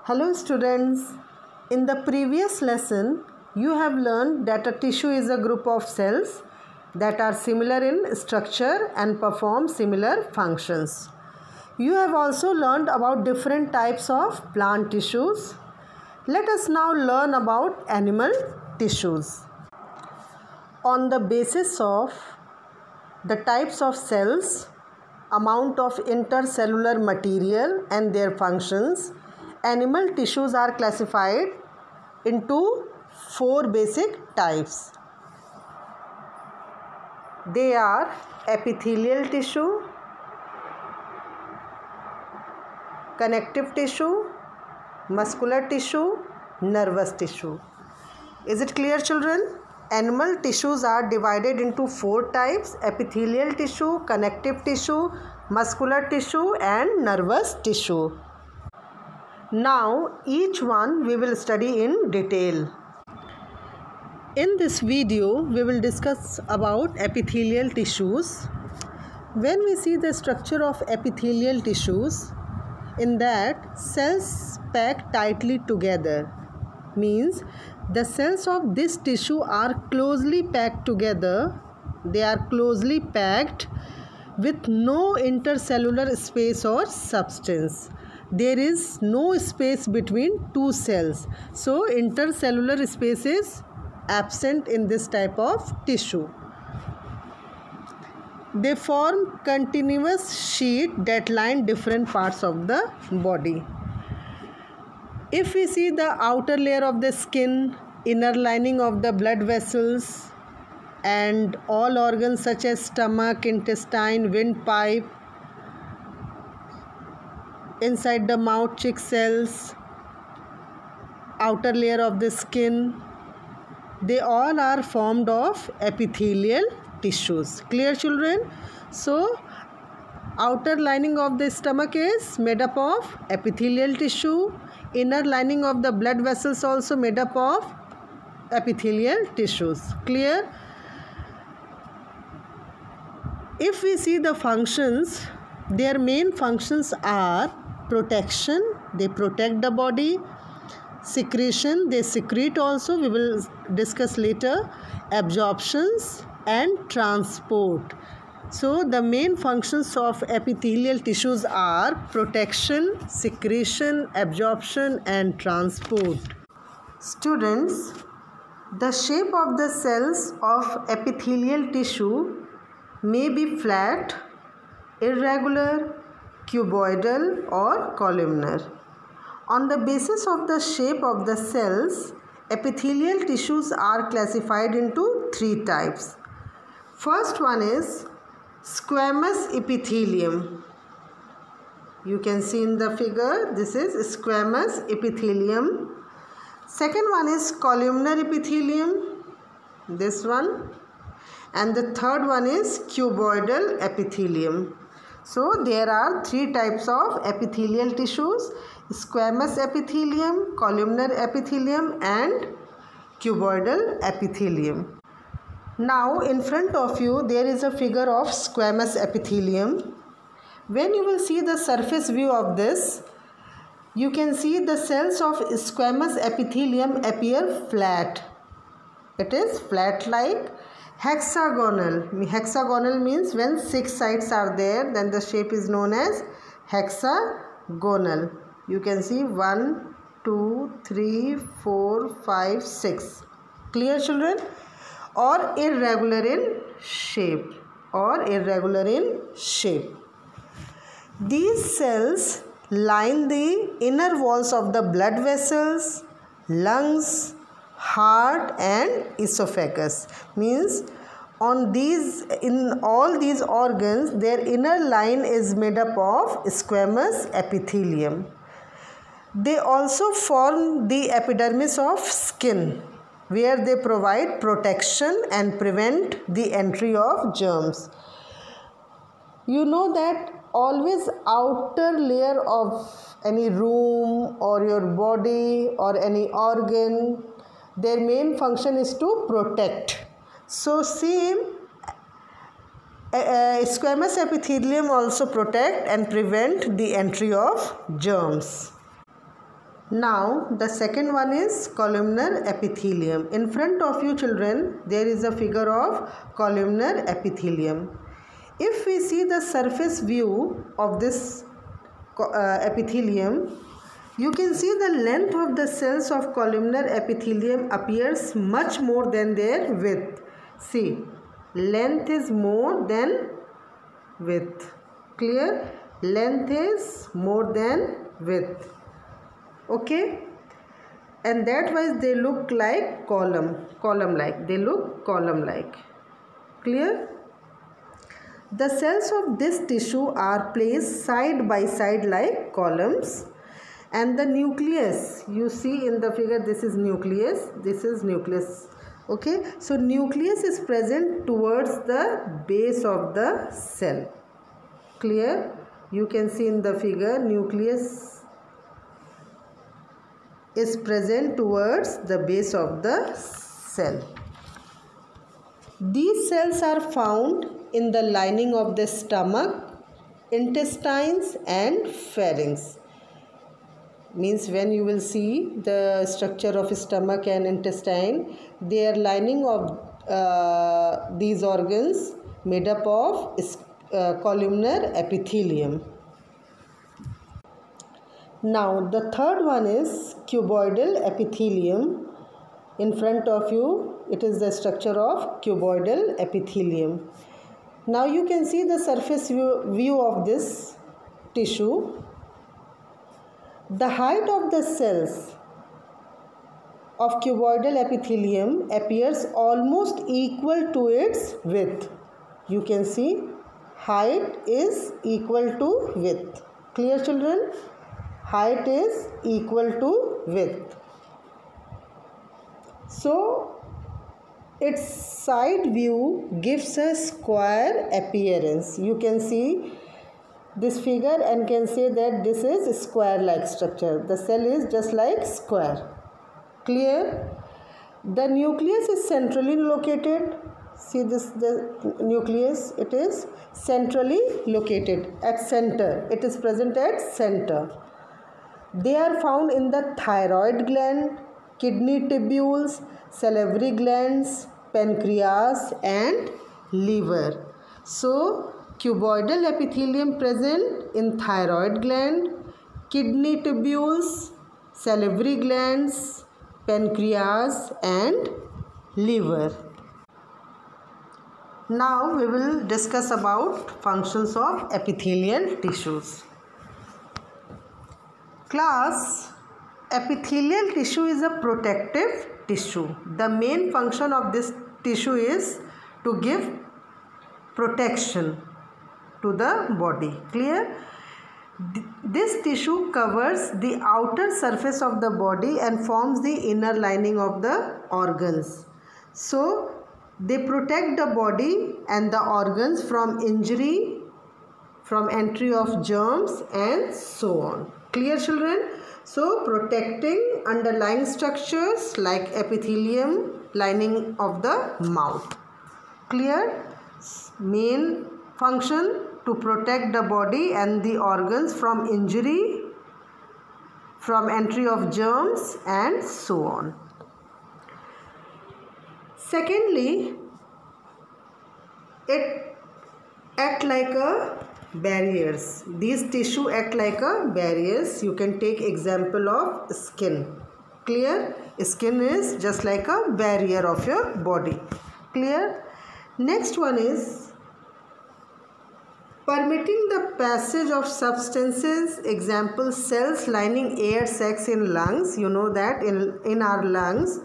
Hello students, in the previous lesson you have learned that a tissue is a group of cells that are similar in structure and perform similar functions. You have also learned about different types of plant tissues. Let us now learn about animal tissues. On the basis of the types of cells, amount of intercellular material and their functions, animal tissues are classified into 4 basic types. They are epithelial tissue, connective tissue, muscular tissue, nervous tissue. Is it clear, children? Animal tissues are divided into 4 types: epithelial tissue, connective tissue, muscular tissue and nervous tissue. Now each one we will study in detail. In this video we will discuss about epithelial tissues. When we see the structure of epithelial tissues, in that cells pack tightly together, means the cells of this tissue are closely packed together. They are closely packed with no intercellular space or substance. There is no space between two cells, so intercellular space is absent in this type of tissue. They form continuous sheet that line different parts of the body. If we see the outer layer of the skin, inner lining of the blood vessels and all organs such as stomach, intestine, windpipe, inside the mouth, cheek cells, outer layer of the skin, they all are formed of epithelial tissues. Clear, children? So outer lining of the stomach is made up of epithelial tissue. Inner lining of the blood vessels also made up of epithelial tissues. Clear? If we see the functions, their main functions are protection, they protect the body; secretion, they secrete also, we will discuss later; absorptions and transport. So the main functions of epithelial tissues are protection, secretion, absorption and transport. Students, the shape of the cells of epithelial tissue may be flat, irregular, cuboidal or columnar. On the basis of the shape of the cells, epithelial tissues are classified into 3 types. First one is squamous epithelium. You can see in the figure, this is squamous epithelium. Second one is columnar epithelium, this one. And the third one is cuboidal epithelium. So there are 3 types of epithelial tissues: squamous epithelium, columnar epithelium and cuboidal epithelium. Now in front of you there is a figure of squamous epithelium. When you will see the surface view of this, you can see the cells of squamous epithelium appear flat. It is flat like hexagonal. Hexagonal means when 6 sides are there, then the shape is known as hexagonal. You can see 1, 2, 3, 4, 5, 6. Clear, children? Or irregular in shape. These cells line the inner walls of the blood vessels, lungs, heart and esophagus. Means in all these organs, their inner line is made up of squamous epithelium. They also form the epidermis of skin, where they provide protection and prevent the entry of germs. You know that always outer layer of any room or your body or any organ, their main function is to protect. So same, squamous epithelium also protect and prevent the entry of germs. Now the second one is columnar epithelium. In front of you children, there is a figure of columnar epithelium. If we see the surface view of this epithelium, you can see the length of the cells of columnar epithelium appears much more than their width. See, length is more than width. Clear? Length is more than width. Okay? And that wise they look like column-like. They look column-like. Clear? The cells of this tissue are placed side by side like columns. And the nucleus, you see in the figure, this is nucleus, this is nucleus. Okay, so nucleus is present towards the base of the cell. Clear? You can see in the figure, nucleus is present towards the base of the cell. These cells are found in the lining of the stomach, intestines and pharynx. Means when you will see the structure of stomach and intestine, they are lining of these organs made up of columnar epithelium. Now the third one is cuboidal epithelium. In front of you, it is the structure of cuboidal epithelium. Now you can see the surface view of this tissue. The height of the cells of cuboidal epithelium appears almost equal to its width. You can see height is equal to width. Clear children? Height is equal to width. So its side view gives a square appearance. You can see this figure and can say that this is a square-like structure. The cell is just like square. Clear? The nucleus is centrally located. See this, the nucleus, it is centrally located at center. It is present at center. They are found in the thyroid gland, kidney tubules, salivary glands, pancreas and liver. So cuboidal epithelium present in thyroid gland, kidney tubules, salivary glands, pancreas and liver. Now we will discuss about functions of epithelial tissues. Class, epithelial tissue is a protective tissue. The main function of this tissue is to give protection to the body. Clear? This tissue covers the outer surface of the body and forms the inner lining of the organs. So they protect the body and the organs from injury, from entry of germs and so on. Clear children? So protecting underlying structures like epithelium, lining of the mouth. Clear? Main function to protect the body and the organs from injury, from entry of germs and so on. Secondly, it act like a barriers. These tissue act like a barriers. You can take example of skin. Clear? Skin is just like a barrier of your body. Clear? Next one is permitting the passage of substances. Example, cells lining air sacs in lungs. You know that in our lungs,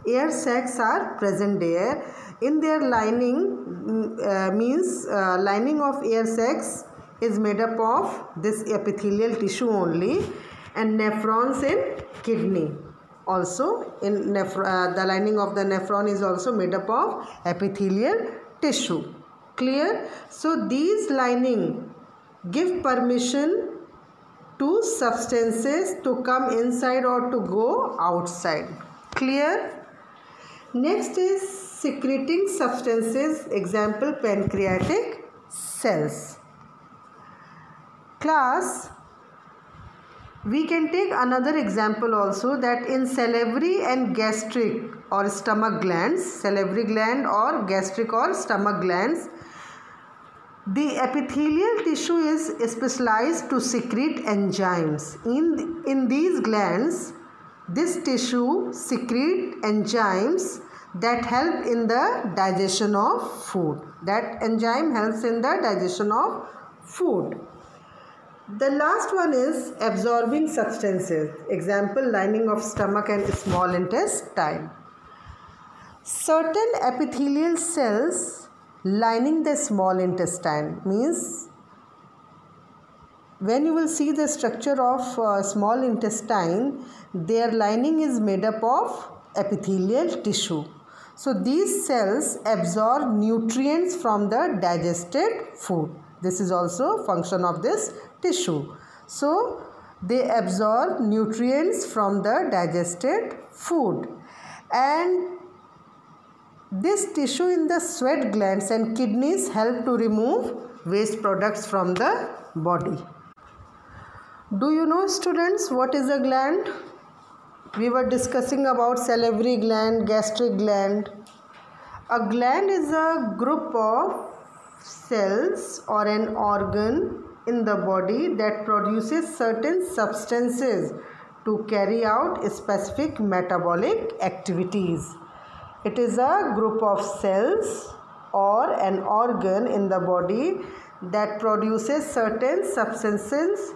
air sacs are present there. In their lining lining of air sacs is made up of this epithelial tissue only, and nephrons in kidney. Also in the lining of the nephron is also made up of epithelial tissue. Clear? So these lining give permission to substances to come inside or to go outside. Clear? Next is secreting substances. Example, pancreatic cells. Class, We can take another example also, that in salivary and gastric or stomach glands, salivary gland or gastric or stomach glands, the epithelial tissue is specialized to secrete enzymes. In these glands, this tissue secrete enzymes that help in the digestion of food. That enzyme helps in the digestion of food. The last one is absorbing substances. Example, lining of stomach and small intestine. Certain epithelial cells lining the small intestine, means when you will see the structure of small intestine, their lining is made up of epithelial tissue. So these cells absorb nutrients from the digested food. This is also function of this tissue. So they absorb nutrients from the digested food, and this tissue in the sweat glands and kidneys help to remove waste products from the body. Do you know, students, what is a gland? We were discussing about salivary gland, gastric gland. A gland is a group of cells or an organ in the body that produces certain substances to carry out specific metabolic activities. It is a group of cells or an organ in the body that produces certain substances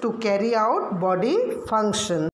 to carry out body function.